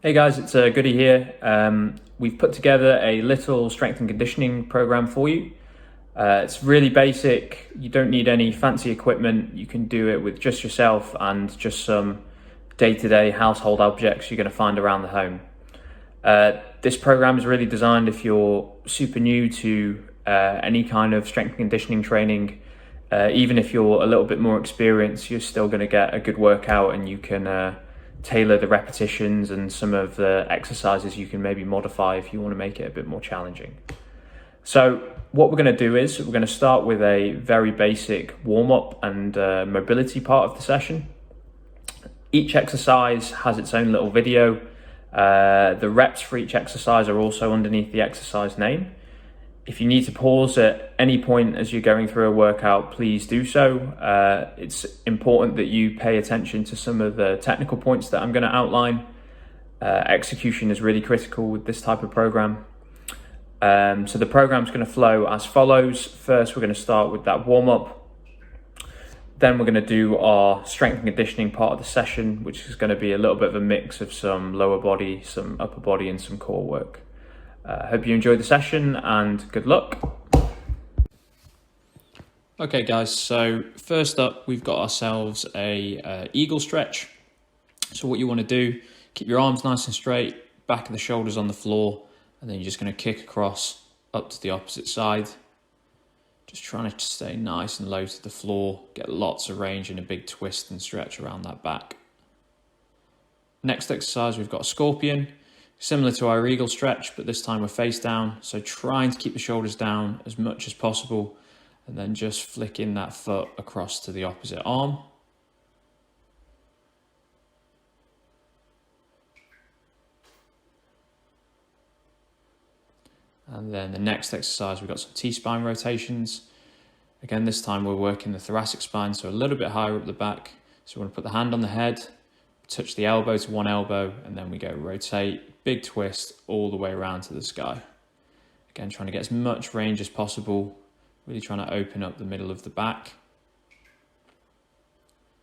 Hey guys, it's Goody here. We've put together a little strength and conditioning program for you. It's really basic. You don't need any fancy equipment. You can do it with just yourself and just some day-to-day household objects you're going to find around the home. This program is really designed if you're super new to any kind of strength and conditioning training. Even if you're a little bit more experienced, you're still going to get a good workout, and you can tailor the repetitions, and some of the exercises you can maybe modify if you want to make it a bit more challenging. So what we're going to do is we're going to start with a very basic warm-up and mobility part of the session. Each exercise has its own little video. The reps for each exercise are also underneath the exercise name. If you need to pause at any point as you're going through a workout, please do so. It's important that you pay attention to some of the technical points that I'm going to outline. Execution is really critical with this type of program. So the program's going to flow as follows. First, we're going to start with that warm-up. Then we're going to do our strength and conditioning part of the session, which is going to be a little bit of a mix of some lower body, some upper body, and some core work. Hope you enjoy the session and good luck. Okay guys, so first up we've got ourselves a eagle stretch. So what you want to do, keep your arms nice and straight, back of the shoulders on the floor, and then you're just going to kick across up to the opposite side. Just trying to stay nice and low to the floor, get lots of range and a big twist and stretch around that back. Next exercise, we've got a scorpion. Similar to our eagle stretch, but this time we're face down. So trying to keep the shoulders down as much as possible, and then just flicking that foot across to the opposite arm. And then the next exercise, we've got some T-spine rotations. Again, this time we're working the thoracic spine, so a little bit higher up the back. So we want to put the hand on the head, touch the elbow to one elbow, and then we go rotate, big twist all the way around to the sky. Again, trying to get as much range as possible, really trying to open up the middle of the back.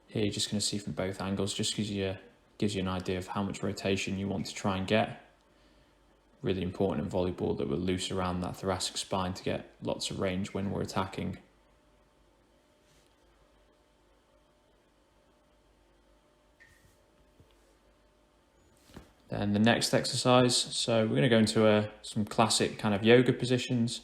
Here you're just going to see from both angles, just gives you an idea of how much rotation you want to try and get. Really important in volleyball that we're loose around that thoracic spine to get lots of range when we're attacking. Then the next exercise, so we're going to go into some classic kind of yoga positions.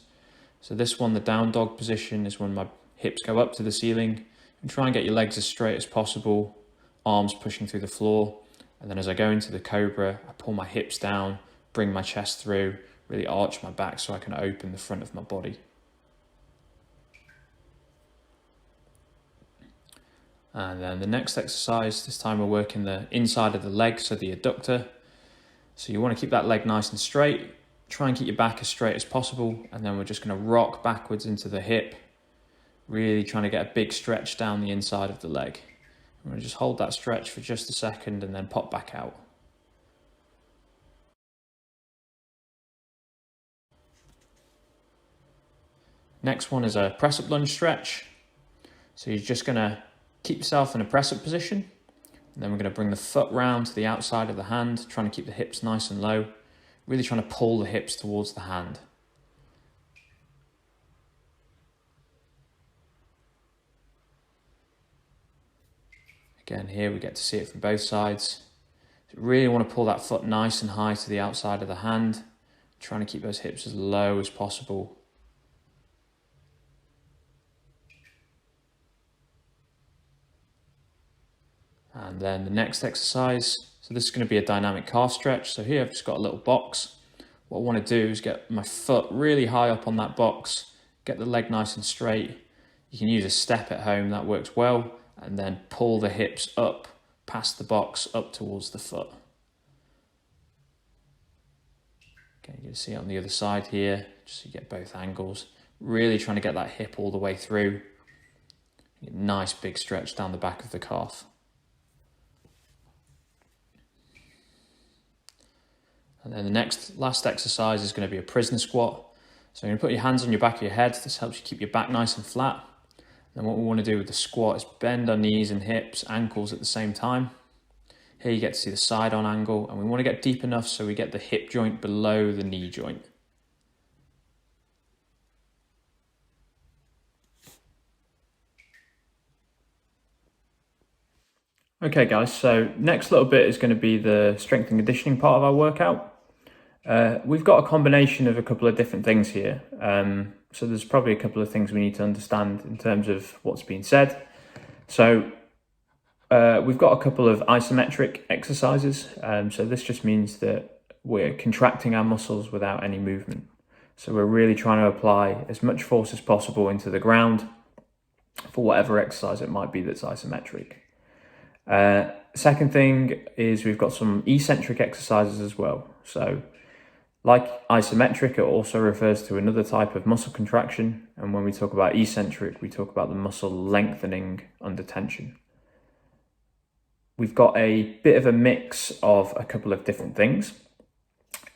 So this one, the down dog position, is when my hips go up to the ceiling, and try and get your legs as straight as possible, arms pushing through the floor. And then as I go into the cobra, I pull my hips down, bring my chest through, really arch my back so I can open the front of my body. And then the next exercise, this time we're working the inside of the leg, so the adductor. So you want to keep that leg nice and straight, try and keep your back as straight as possible, and then we're just going to rock backwards into the hip, really trying to get a big stretch down the inside of the leg. I'm going to just hold that stretch for just a second and then pop back out. Next one is a press-up lunge stretch. So you're just going to keep yourself in a press-up position. And then we're going to bring the foot round to the outside of the hand, trying to keep the hips nice and low, really trying to pull the hips towards the hand. Again, here we get to see it from both sides. So really want to pull that foot nice and high to the outside of the hand, trying to keep those hips as low as possible. And then the next exercise, so this is going to be a dynamic calf stretch. So here I've just got a little box. What I want to do is get my foot really high up on that box, get the leg nice and straight. You can use a step at home, that works well, and then pull the hips up past the box, up towards the foot. Okay, you can see it on the other side here, just so you get both angles. Really trying to get that hip all the way through. Nice big stretch down the back of the calf. And then the last exercise is going to be a prisoner squat. So you're going to put your hands on your back of your head. This helps you keep your back nice and flat. And then what we want to do with the squat is bend our knees and hips, ankles at the same time. Here you get to see the side on angle, and we want to get deep enough so we get the hip joint below the knee joint. Okay guys, so next little bit is going to be the strength and conditioning part of our workout. We've got a combination of a couple of different things here. So there's probably a couple of things we need to understand in terms of what's being said. So we've got a couple of isometric exercises. So this just means that we're contracting our muscles without any movement. So we're really trying to apply as much force as possible into the ground for whatever exercise it might be that's isometric. Second thing is we've got some eccentric exercises as well. So like isometric, it also refers to another type of muscle contraction. And when we talk about eccentric, we talk about the muscle lengthening under tension. We've got a bit of a mix of a couple of different things.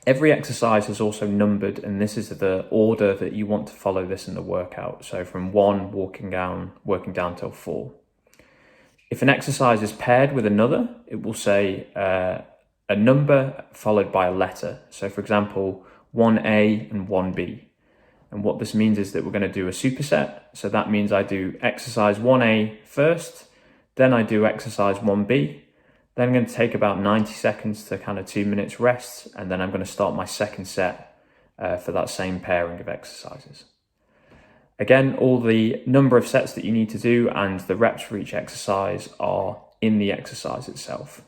Every exercise is also numbered, and this is the order that you want to follow this in the workout. So from 1 working down till 4. If an exercise is paired with another, it will say a number followed by a letter. So for example, 1A and 1B. And what this means is that we're going to do a superset. So that means I do exercise 1A first, then I do exercise 1B. Then I'm going to take about 90 seconds to kind of 2 minutes rest. And then I'm going to start my second set for that same pairing of exercises. Again, all the number of sets that you need to do and the reps for each exercise are in the exercise itself.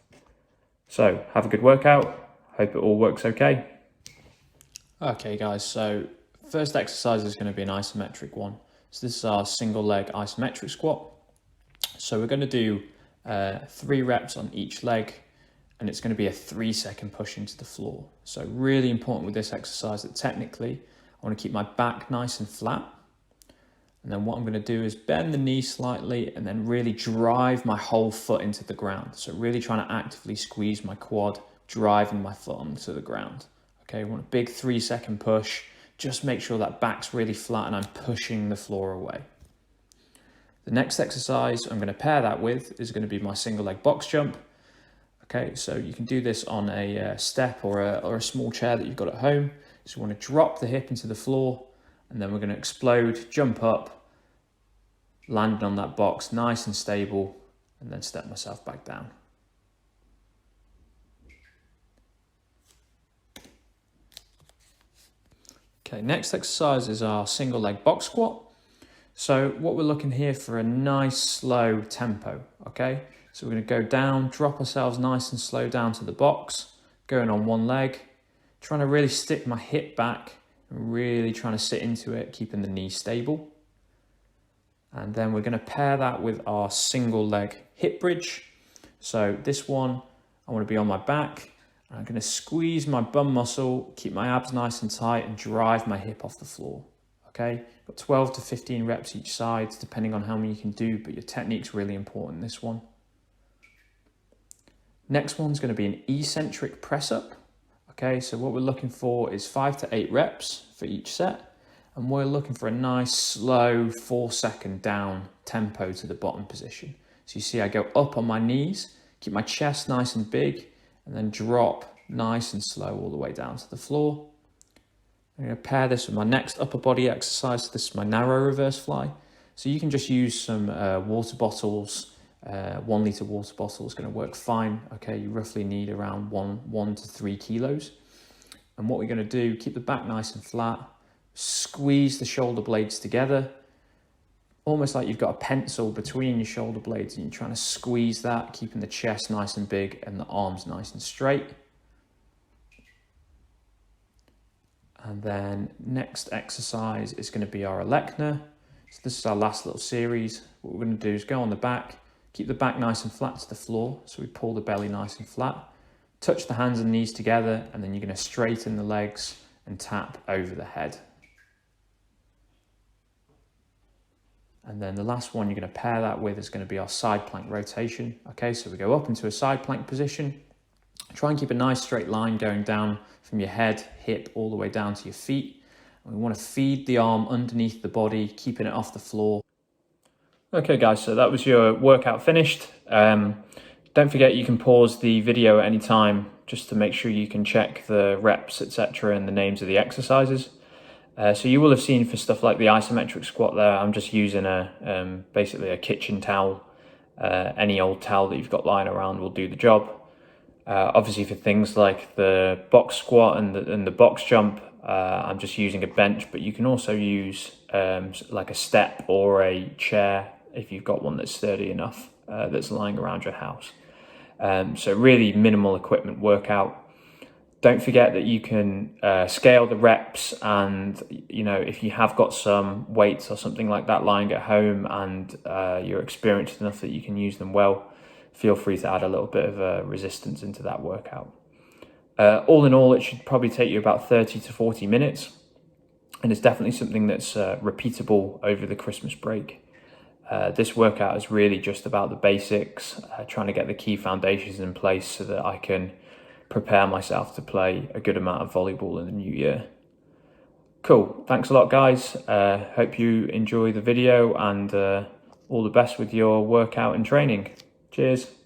So have a good workout. Hope it all works okay. Okay guys, so first exercise is going to be an isometric one. So this is our single leg isometric squat. So we're going to do 3 reps on each leg, and it's going to be a 3-second push into the floor. So really important with this exercise that technically I want to keep my back nice and flat. And then what I'm going to do is bend the knee slightly and then really drive my whole foot into the ground. So really trying to actively squeeze my quad, driving my foot onto the ground. Okay, we want a big 3-second push. Just make sure that back's really flat and I'm pushing the floor away. The next exercise I'm going to pair that with is going to be my single leg box jump. Okay, so you can do this on a step or a small chair that you've got at home. So you want to drop the hip into the floor, and then we're going to explode, jump up, land on that box nice and stable, and then step myself back down. Okay, next exercise is our single leg box squat. So what we're looking here for a nice slow tempo, okay? So we're going to go down, drop ourselves nice and slow down to the box, going on one leg, trying to really stick my hip back, really trying to sit into it, keeping the knee stable. And then we're going to pair that with our single leg hip bridge. So this one, I want to be on my back. And I'm going to squeeze my bum muscle, keep my abs nice and tight, and drive my hip off the floor. Okay, got 12 to 15 reps each side, depending on how many you can do, but your technique's really important, this one. Next one's going to be an eccentric press up. Okay, so what we're looking for is 5 to 8 reps for each set. And we're looking for a nice, slow 4-second down tempo to the bottom position. So you see I go up on my knees, keep my chest nice and big, and then drop nice and slow all the way down to the floor. I'm going to pair this with my next upper body exercise. This is my narrow reverse fly. So you can just use some water bottles. 1 litre water bottle is going to work fine. Okay, you roughly need around 1 to 3 kilos. And what we're going to do, keep the back nice and flat, squeeze the shoulder blades together, almost like you've got a pencil between your shoulder blades and you're trying to squeeze that, keeping the chest nice and big and the arms nice and straight. And then next exercise is going to be our Elecna. So this is our last little series. What we're going to do is go on the back, keep the back nice and flat to the floor. So we pull the belly nice and flat, touch the hands and knees together, and then you're going to straighten the legs and tap over the head. And then the last one you're going to pair that with is going to be our side plank rotation. Okay, so we go up into a side plank position. Try and keep a nice straight line going down from your head, hip, all the way down to your feet. And we want to feed the arm underneath the body, keeping it off the floor. Okay guys, so that was your workout finished. Don't forget you can pause the video at any time just to make sure you can check the reps, etc., and the names of the exercises. So you will have seen for stuff like the isometric squat there, I'm just using basically a kitchen towel. Any old towel that you've got lying around will do the job. Obviously for things like the box squat and the box jump, I'm just using a bench, but you can also use like a step or a chair if you've got one that's sturdy enough that's lying around your house. So really minimal equipment workout. Don't forget that you can scale the reps, and if you have got some weights or something like that lying at home and you're experienced enough that you can use them well, feel free to add a little bit of resistance into that workout. All in all, it should probably take you about 30 to 40 minutes, and it's definitely something that's repeatable over the Christmas break. This workout is really just about the basics, trying to get the key foundations in place so that I can prepare myself to play a good amount of volleyball in the new year. Cool, thanks a lot guys. Hope you enjoy the video, and all the best with your workout and training. Cheers.